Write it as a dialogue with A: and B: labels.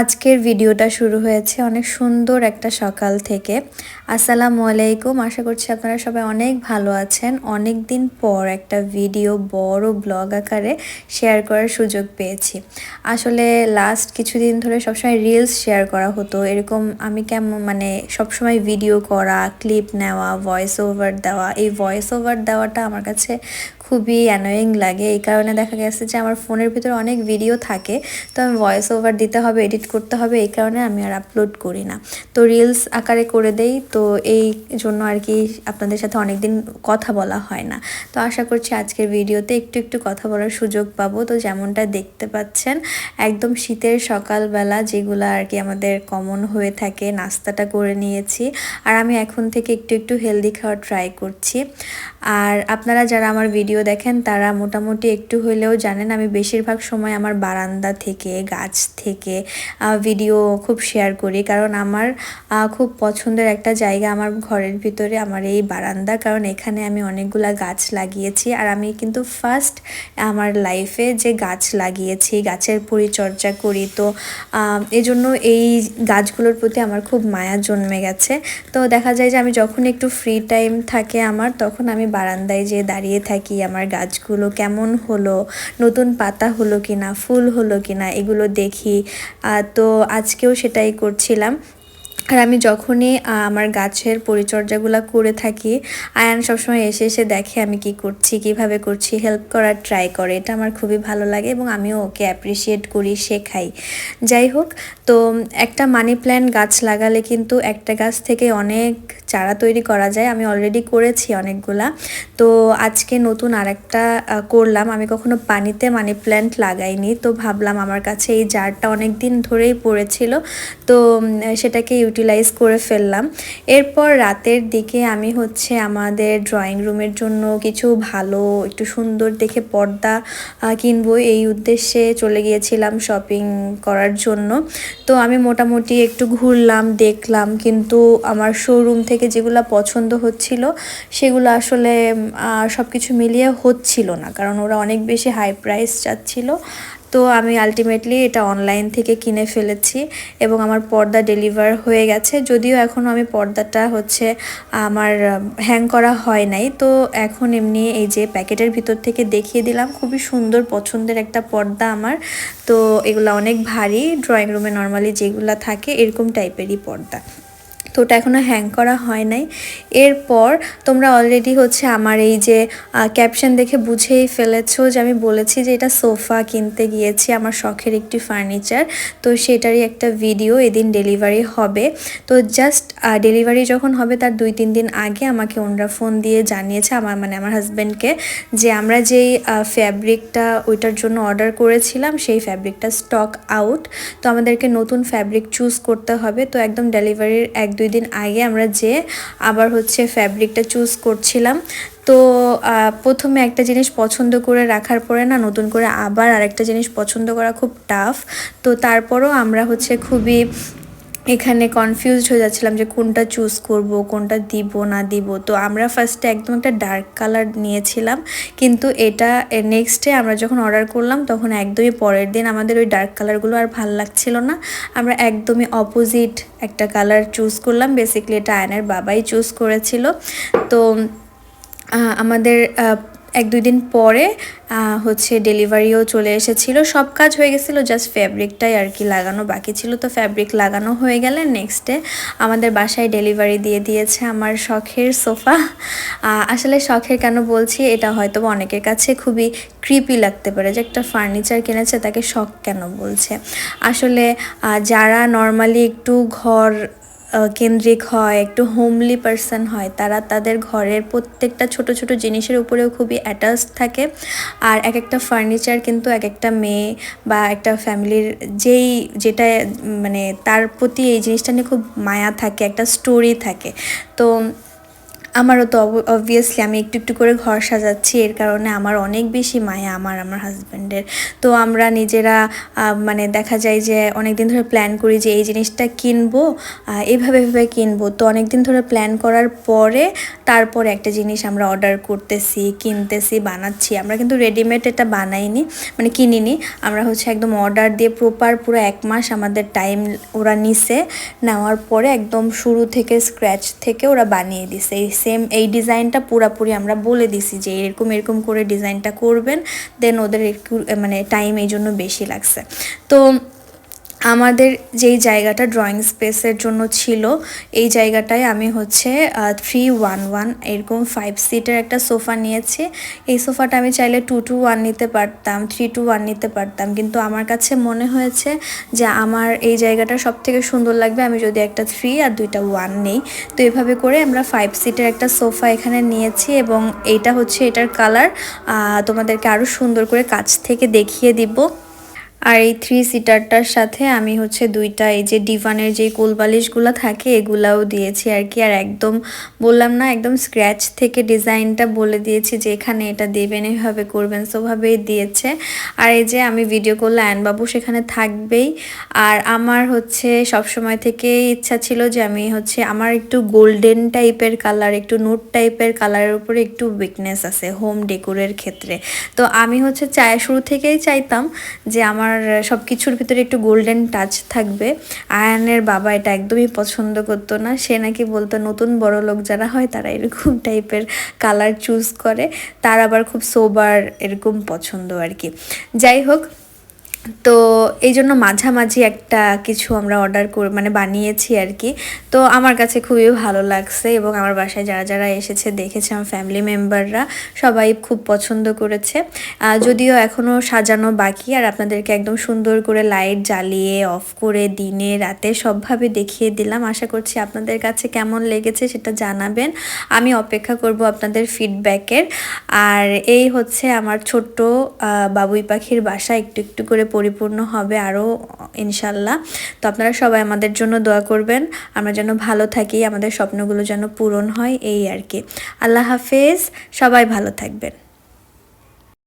A: আজকের ভিডিওটা শুরু হয়েছে অনেক সুন্দর একটা সকাল থেকে। আসসালামু আলাইকুম, আশা করছি আপনারা সবাই অনেক ভালো আছেন। অনেক দিন পর একটা ভিডিও বড় ব্লগ আকারে শেয়ার করার সুযোগ পেয়েছি। আসলে লাস্ট কিছুদিন ধরে সবসময় রিলস শেয়ার করা হতো, এরকম আমি কেমন সবসময় ভিডিও করা, ক্লিপ নেওয়া, ভয়েস ওভার দেওয়া। এই ভয়েস ওভার দেওয়াটা আমার কাছে খুবই অ্যানোয়িং লাগে। এই কারণে দেখা গেছে যে আমার ফোনের ভিতরে অনেক ভিডিও থাকে, তো আমি ভয়েস ওভার দিতে হবে, এডিট করতে হবে, এই কারণে আমি আর আপলোড করি না। তো রিলস আকারে করে দেই, তো এই জন্য আর কি আপনাদের সাথে অনেক দিন কথা বলা হয় না। তো আশা করছি আজকের ভিডিওতে একটু একটু কথা বলার সুযোগ পাবো। তো যেমনটা দেখতে পাচ্ছেন, একদম শীতের সকালবেলা যেগুলো আর কি আমাদের কমন হয়ে থাকে, নাস্তাটা করে নিয়েছি। আর আমি এখন থেকে একটু একটু হেলদি খাওয়ার ট্রাই করছি। আর আপনারা যারা আমার ভিডিও দেখেন তারা মোটামুটি একটু হলেও জানেন আমি বেশিরভাগ সময় আমার বারান্দা থেকে, গাছ থেকে ভিডিও খুব শেয়ার করি। কারণ আমার খুব পছন্দের একটা জায়গা আমার ঘরের ভিতরে আমার এই বারান্দা, কারণ এখানে আমি অনেকগুলা গাছ লাগিয়েছি। আর আমি কিন্তু ফার্স্ট আমার লাইফে যে গাছ লাগিয়েছি, গাছের পরিচর্যা করি, তো এজন্য এই গাছগুলোর প্রতি আমার খুব মায়া জন্মে গেছে। তো দেখা যায় যে আমি যখন একটু ফ্রি টাইম থাকে আমার, তখন আমি বারান্দায় যেয়ে দাঁড়িয়ে থাকি, আমার গাছগুলো কেমন হলো, নতুন পাতা হলো কিনা, ফুল হলো কিনা, এগুলো দেখি। তো আজকেও সেটাই করছিলাম। আর আমি যখনই আমার গাছের পরিচর্যাগুলো করে থাকি, আয়ান সবসময় এসে এসে দেখে আমি কি করছি, কিভাবে করছি, হেল্প করার ট্রাই করে। এটা আমার খুবই ভালো লাগে এবং আমিও ওকে অ্যাপ্রিসিয়েট করি, শেখাই। যাই হোক, তো একটা মানি প্ল্যান্ট গাছ লাগালে কিন্তু একটা গাছ থেকে অনেক চারা তৈরি করা যায়। আমি অলরেডি করেছি অনেকগুলা। তো আজকে নতুন আরেকটা করলাম। আমি কখনো পানিতে মানি প্ল্যান্ট লাগাইনি, তো ভাবলাম আমার কাছে এই জারটা অনেক দিন ধরেই পড়েছিল, তো সেটাকে ইউটিলাইজ করে ফেললাম। এরপর রাতের দিকে আমি আমাদের ড্রয়িং রুমের জন্য কিছু ভালো একটু সুন্দর দেখে পর্দা কিনবো, এই উদ্দেশ্যে চলে গিয়েছিলাম শপিং করার জন্য। তো আমি মোটামুটি একটু ঘুরলাম, দেখলাম, কিন্তু আমার শোরুম থেকে যেগুলো পছন্দ হচ্ছিল সেগুলো আসলে সব কিছু মিলিয়ে হচ্ছিল না, কারণ ওরা অনেক বেশি হাই প্রাইস চাচ্ছিল। তো আমি আলটিমেটলি এটা অনলাইন থেকে কিনে ফেলেছি এবং আমার পর্দা ডেলিভার হয়ে গেছে। যদিও এখনও আমি পর্দাটা আমার হ্যাং করা হয় নাই। তো এখন এমনি এই যে প্যাকেটের ভিতর থেকে দেখিয়ে দিলাম, খুবই সুন্দর পছন্দের একটা পর্দা আমার। তো এগুলো অনেক ভারী, ড্রয়িং রুমে নর্মালি যেগুলো থাকে এরকম টাইপেরই পর্দা। তো ওটা এখনও হ্যাং করা হয় নাই। এরপর তোমরা অলরেডি আমার এই যে ক্যাপশন দেখে বুঝেই ফেলেছো যে আমি বলেছি যে এটা সোফা কিনতে গিয়েছি, আমার শখের একটি ফার্নিচার। তো সেটারই একটা ভিডিও এদিন ডেলিভারি হবে। তো জাস্ট ডেলিভারি যখন হবে তার 2-3 দিন আগে আমাকে ওনারা ফোন দিয়ে জানিয়েছে, আমার হাজব্যান্ডকে, যে আমরা যেই ফ্যাব্রিকটা ওইটার জন্য অর্ডার করেছিলাম সেই ফ্যাব্রিকটা স্টক আউট, তো আমাদেরকে নতুন ফ্যাব্রিক চুজ করতে হবে। তো একদম ডেলিভারির 1-2 দিন আগে আমরা আবার ফ্যাব্রিকটা চুজ করছিলাম। তো প্রথমে একটা জিনিস পছন্দ করে রাখার পরে না নতুন করে আবার আরেকটা জিনিস পছন্দ করা খুব টাফ। তো তারপরও আমরা খুবই এখানে কনফিউজড হয়ে যাচ্ছিলাম যে কোনটা চুজ করব, কোনটা দিব না দিব। তো আমরা ফার্স্টে একদম একটা ডার্ক কালার নিয়েছিলাম, কিন্তু এটা নেক্সট ডে আমরা যখন অর্ডার করলাম তখন একদমই পরের দিন আমাদের ওই ডার্ক কালারগুলো আর ভাল লাগছিল না। আমরা একদমই অপোজিট একটা কালার চুজ করলাম। বেসিক্যালি এটা আয়নের বাবাই চুজ করেছিল। তো আমাদের 1-2 দিন পরে ডেলিভারিও চলে এসেছিলো, সব কাজ হয়ে গেছিলো, জাস্ট ফ্যাব্রিকটাই আর কি লাগানো বাকি ছিল। তো ফ্যাব্রিক লাগানো হয়ে গেলে নেক্সট ডে আমাদের বাসায় ডেলিভারি দিয়ে দিয়েছে আমার শখের সোফা। আসলে শখের কেন বলছি, এটা হয়তো অনেকের কাছে খুবই ক্রিপি লাগতে পারে যে একটা ফার্নিচার কিনেছে তাকে শখ কেন বলছে। আসলে যারা নর্মালি একটু ঘর কেন্দ্রিক হয়, একটু হোমলি পারসন হয়, তারা তাদের ঘরের প্রত্যেকটা ছোট ছোট জিনিসের উপরেও খুবই অ্যাটাচড থাকে। আর এক একটা ফার্নিচার কিন্তু এক একটা মেয়ে বা একটা ফ্যামিলির যেটা তার প্রতি এই জিনিসটা নিয়ে খুব মায়া থাকে, একটা স্টোরি থাকে। তো আমারও তো অবভিয়াসলি আমি একটু একটু করে ঘর সাজাচ্ছি, এর কারণে আমার অনেক বেশি মায়া আমার হাজব্যান্ডের। তো আমরা নিজেরা মানে দেখা যায় যে অনেক দিন ধরে প্ল্যান করি যে এই জিনিসটা কিনবো, এভাবে এভাবে কিনবো। তো অনেক দিন ধরে প্ল্যান করার পরে তারপরে একটা জিনিস আমরা অর্ডার করতেছি, কিনতেছি, বানাচ্ছি। আমরা কিন্তু রেডিমেড এটা বানাইনি, মানে কিনিনি। আমরা হচ্ছে একদম অর্ডার দিয়ে প্রপার পুরো 1 মাস আমাদের টাইম ওরা নিছে, নেওয়ার পরে একদম শুরু থেকে স্ক্র্যাচ থেকে ওরা বানিয়ে দিছে। সেম এই ডিজাইনটা পুরাপুরি আমরা বলে দিছি যে এরকম এরকম করে ডিজাইনটা করবেন, দেন ওদের একটু মানে টাইম এই জন্য বেশি লাগছে। তো আমাদের যেই জায়গাটা ড্রয়িং স্পেসের জন্য ছিল, এই জায়গাটায় আমি হচ্ছে 311 এরকম 5 সিটের একটা সোফা নিয়েছি। এই সোফাটা আমি চাইলে 2-1 নিতে পারতাম, 3-1 নিতে পারতাম, কিন্তু আমার কাছে মনে হয়েছে যে আমার এই জায়গাটা সব থেকে সুন্দর লাগবে আমি যদি একটা 3 আর 2টা 1 নেই। তো এভাবে করে আমরা 5 সিটের একটা সোফা এখানে নিয়েছি, এবং এইটা হচ্ছে এটার কালার তোমাদেরকে আরও সুন্দর করে কাছ থেকে দেখিয়ে দিব। আর এই 3 সিটারটার সাথে আমি হচ্ছে 2টা এই যে ডিভানের যে কোলবালিশগুলো থাকে এগুলাও দিয়েছি আর কি। আর একদম বললাম না, একদম স্ক্র্যাচ থেকে ডিজাইনটা বলে দিয়েছি যে এখানে এটা দেবেন, এভাবে করবেন, সোভাবেই দিয়েছে। আর এই যে আমি ভিডিও করলে আয়নবাবু সেখানে থাকবেই। আর আমার হচ্ছে সবসময় থেকে ইচ্ছা ছিল যে আমি হচ্ছে আমার একটু গোল্ডেন টাইপের কালার, একটু নুট টাইপের কালারের উপরে একটু উইকনেস আছে হোম ডেকোরের ক্ষেত্রে। তো আমি হচ্ছে শুরু থেকেই চাইতাম যে আমার সব কিছুর ভিতরে একটু গোল্ডেন টাচ থাকবে। আয়ানের বাবা এটা একদমই পছন্দ করতো না, সে নাকি বলতো নতুন বড় লোক যারা হয় তারা এরকম টাইপের কালার চুজ করে, তার আবার খুব সোবার এরকম পছন্দ আর কি। যাই হোক, তো এই জন্য মাঝামাঝি একটা কিছু আমরা অর্ডার করে মানে বানিয়েছি আর কি। তো আমার কাছে খুবই ভালো লাগছে, এবং আমার বাসায় যারা যারা এসেছে দেখেছে, আমার ফ্যামিলি মেম্বাররা সবাই খুব পছন্দ করেছে। যদিও এখনও সাজানো বাকি, আর আপনাদেরকে একদম সুন্দর করে লাইট জ্বালিয়ে অফ করে দিনে রাতে সবভাবে দেখিয়ে দিলাম। আশা করছি আপনাদের কাছে কেমন লেগেছে সেটা জানাবেন, আমি অপেক্ষা করব আপনাদের ফিডব্যাকের। আর এই হচ্ছে আমার ছোট্ট বাবুই পাখির বাসা, একটু একটু করে পরিপূর্ণ হবে আরও ইনশাল্লাহ। তো আপনারা সবাই আমাদের জন্য দোয়া করবেন, আমরা যেন ভালো থাকি, আমাদের স্বপ্নগুলো যেন পূরণ হয়, এই আর কি। আল্লাহ হাফেজ, সবাই ভালো থাকবেন।